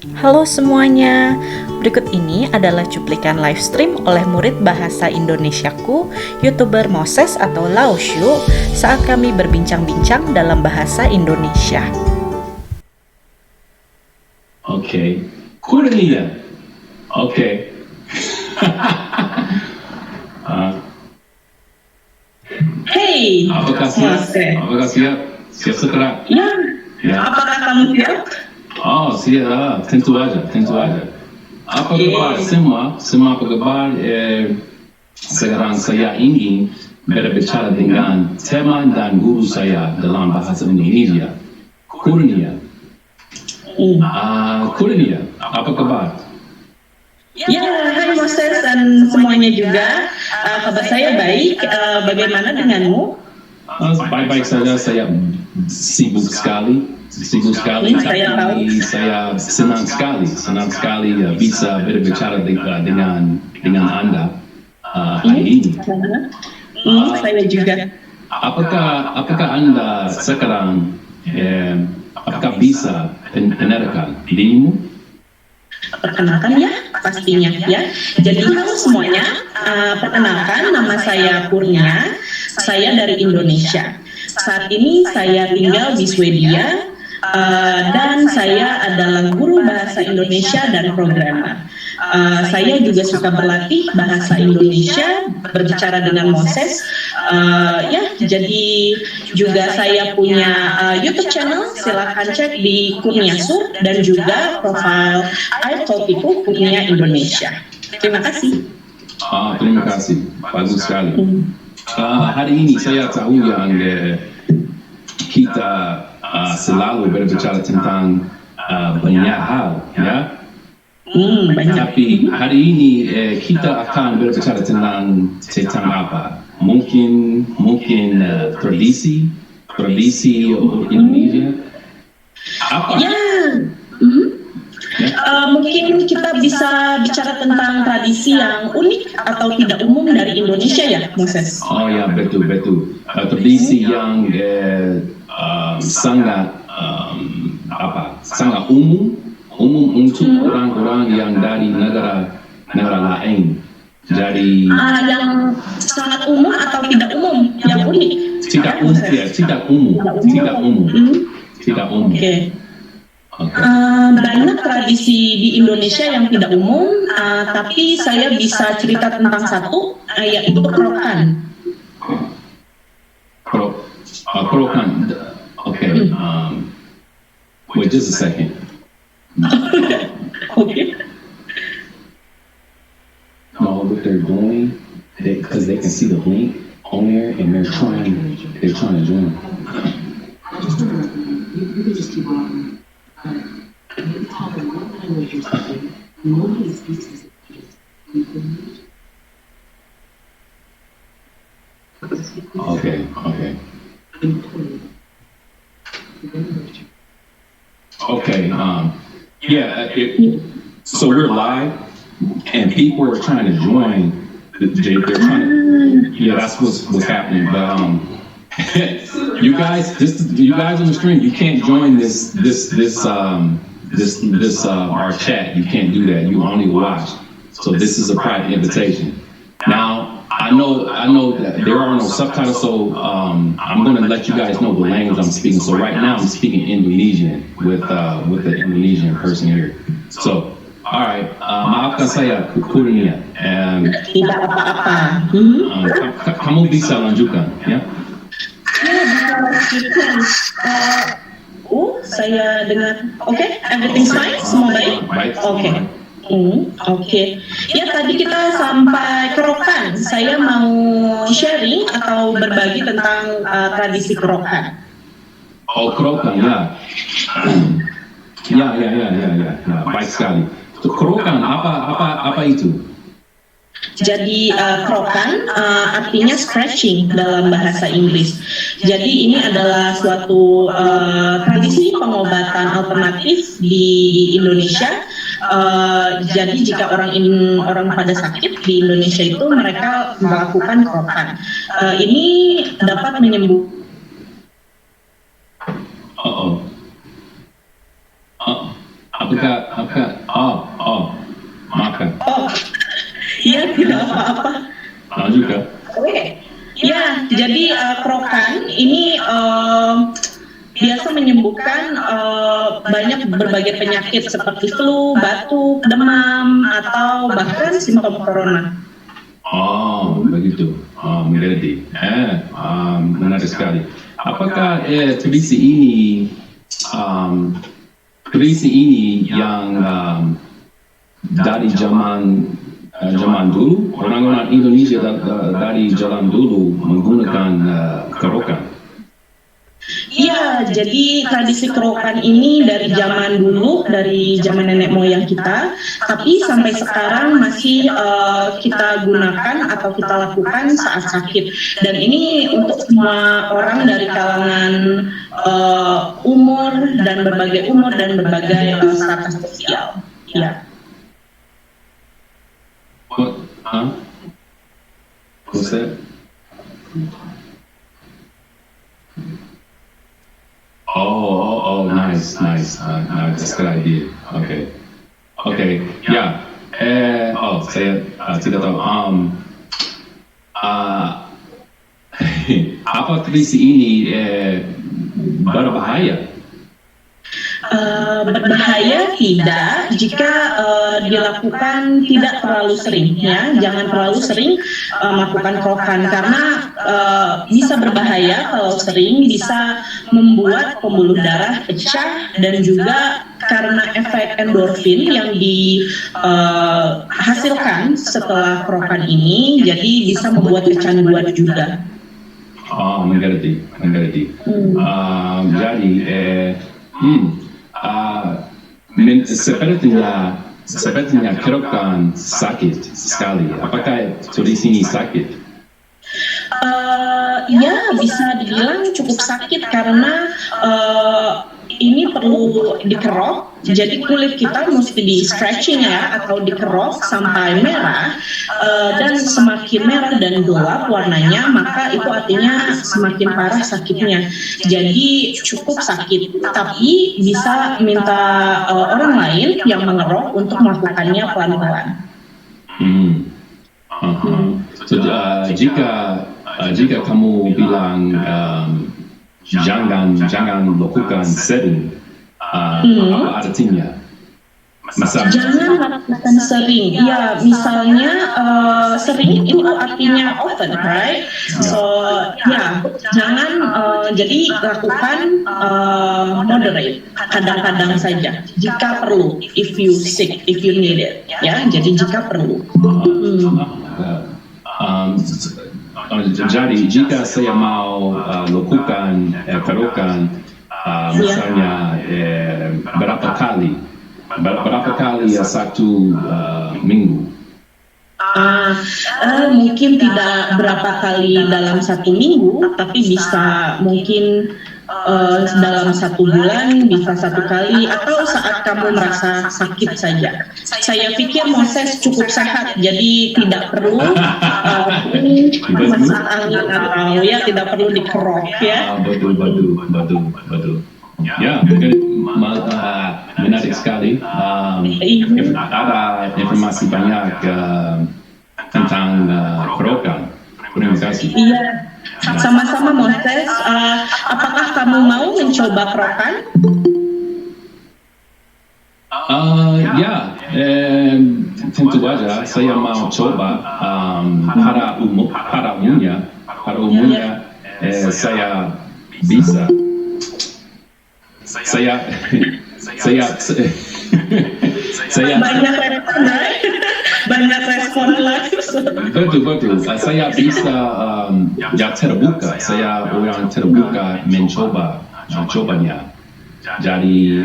Halo semuanya, berikut ini adalah cuplikan live stream oleh murid bahasa Indonesiaku, YouTuber Moses atau Laoshu, saat kami berbincang-bincang dalam bahasa Indonesia. Oke, Kurnia. Oke. Hey, Apakah siap? Moses. Apakah siap? Siap sekarang? Ya, Ya. apakah kamu siap? Oh, siap. Tentu aja, tentu aja. Apa kabar semua? Semua apa kabar? Sekarang saya ingin berbicara dengan teman dan guru saya dalam bahasa Indonesia. Kurnia. Kurnia, apa kabar? Ya, hai Moses dan semuanya juga. Kabar saya baik. Bagaimana denganmu? Baik-baik saja, saya sibuk sekali. Saya tahu. Tapi saya senang sekali bisa berbicara dengan Anda hari ini. Saya juga. Apakah Anda sekarang apakah bisa mendengarkan dirimu? Perkenalkan ya, pastinya ya. Jadi halo semuanya, perkenalkan nama saya Kurnia, saya dari Indonesia. Saat ini saya tinggal di Swedia dan saya adalah guru bahasa Indonesia dan programmer. Saya juga suka berlatih bahasa Indonesia, berbicara dengan Moses. Jadi juga saya punya YouTube channel, silahkan cek di Kurnia Sur dan juga profil iTalk itu Kurnia Indonesia. Terima kasih. Terima kasih, bagus sekali. Hari ini saya tahu yang kita selalu berbicara tentang banyak hal, ya. Banyak. Tapi hari ini kita akan berbicara tentang apa? Mungkin tradisi Indonesia. Apa? Ya. Mungkin kita bisa bicara tentang tradisi yang unik atau tidak umum dari Indonesia ya, Moses? Oh ya, betul. Tradisi yang sangat umum untuk orang-orang yang dari negara lain. Dari Yang sangat umum atau tidak umum, yang unik? tidak umum. Oke. Banyak tradisi di Indonesia yang tidak umum, tapi saya bisa cerita tentang satu, yaitu kerokan. Kerokan. Okay. Wait just a second. Okay. No, what they're doing, because they can see the link on there, and they're trying to join. You could just keep walking. You talk in one language or something. Nobody speaks this language. Okay. Okay. So we're live, and people are trying to join. They're trying to. Yeah, that's what's happening. But you guys on the stream, you can't join this our chat. You can't do that. You only watch. So this is a private invitation. Now I know that there are no subtitles, so I'm going to let you guys know the language I'm speaking. So right now I'm speaking Indonesian with the Indonesian person here. So all right, maafkan saya Kurnia. Tidak apa-apa. Kamu bisa lanjutkan, ya? Saya dengar. Oke, everything's fine, semua baik. Oke. Ya, tadi kita sampai kerokan. Saya mau sharing atau berbagi tentang tradisi kerokan. Oh, kerokan, ya. Ya. Baik sekali. Kerokan apa itu? Jadi kerokan artinya scratching dalam bahasa Inggris. Jadi ini adalah suatu tradisi pengobatan alternatif di Indonesia. Jadi jika orang pada sakit di Indonesia itu mereka melakukan kerokan. Ini dapat menyembuhkan. Apa maafkan. Oh, iya tidak apa-apa. Juga. Oke. Ya, jadi krokan ini biasa menyembuhkan banyak berbagai penyakit seperti flu, batuk, demam, atau bahkan simptom corona. Oh, begitu. Mengerti. Menarik sekali. Apakah tradisi ini yang dari zaman dulu, orang-orang Indonesia dari zaman dulu menggunakan kerokan? Iya, jadi tradisi kerokan ini dari zaman dulu, dari zaman nenek moyang kita, tapi sampai sekarang masih kita gunakan atau kita lakukan saat sakit. Dan ini untuk semua orang dari kalangan umur dan berbagai strata sosial. Ya. What's that? Oh, nice. That's a good idea. Okay, ya. Saya tidak tahu. Apa tradisi ini berbahaya? Berbahaya tidak jika dilakukan tidak terlalu sering, ya. Jangan terlalu sering melakukan kerokan karena bisa berbahaya kalau sering, bisa membuat pembuluh darah pecah dan juga karena efek endorfin yang dihasilkan setelah kerokan ini, jadi bisa membuat kecanduan juga. Mengerti. Jadi sepertinya kerokan sakit sekali. Apakah tradisi ini sakit? Ya, bisa dibilang cukup sakit karena ini perlu dikerok. Jadi kulit kita mesti di stretching ya, atau dikerok sampai merah, dan semakin merah dan gelap warnanya, maka itu artinya semakin parah sakitnya. Jadi cukup sakit, tapi bisa minta orang lain yang mengerok untuk melakukannya pelan-pelan. Jika kamu bilang jangan lakukan sering, apa artinya? Jangan lakukan sering. Ya, misalnya sering itu artinya often, right? So, ya, jangan jadi lakukan moderate, kadang-kadang saja. Jika perlu, if you sick, if you need it, ya. Jadi jika perlu. Jadi jika saya mau lakukan kerokan, misalnya berapa kali satu minggu? Mungkin tidak berapa kali dalam satu minggu, tapi bisa mungkin dalam 1 bulan bisa 1 kali, atau saat kamu merasa sakit saja. Saya pikir Moses cukup sehat, jadi tidak perlu masak angin atau ya tidak perlu dikerok ya. Betul. Ya, menarik sekali. Ada informasi banyak tentang kerokan. Terima kasih. Iya, sama-sama Moses. Apakah kamu mau mencoba kerokan? Tentu saja saya mau coba. Pada umumnya saya bisa. Saya banyak respon langsung. Betul. Saya bisa terbuka. Saya orang terbuka mencobanya. Jadi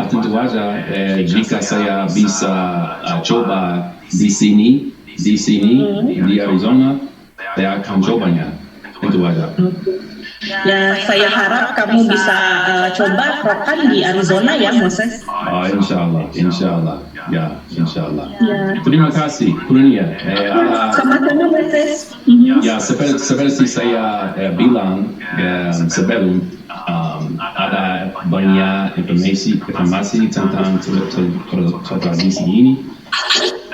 tentu saja jika saya bisa coba di sini di Arizona, saya akan cobanya. Tentu saja. Ya, saya harap kamu bisa coba kerokan di Arizona ya, Moses. Insyaallah. Ya. Terima kasih, Kurnia. Sama-sama, Moses. Ya, seperti saya bilang sebelum, ada banyak informasi tentang tradisi ini,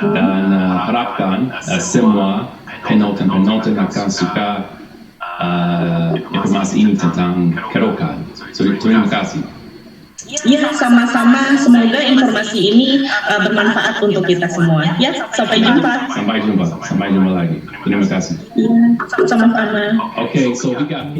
dan harapkan semua penonton akan suka informasi ini tentang kerokan. Terima kasih. Ya, sama-sama. Semoga informasi ini bermanfaat untuk kita semua. Ya, sampai jumpa. Sampai jumpa lagi. Terima kasih. Ya, sama-sama. Okay, so we got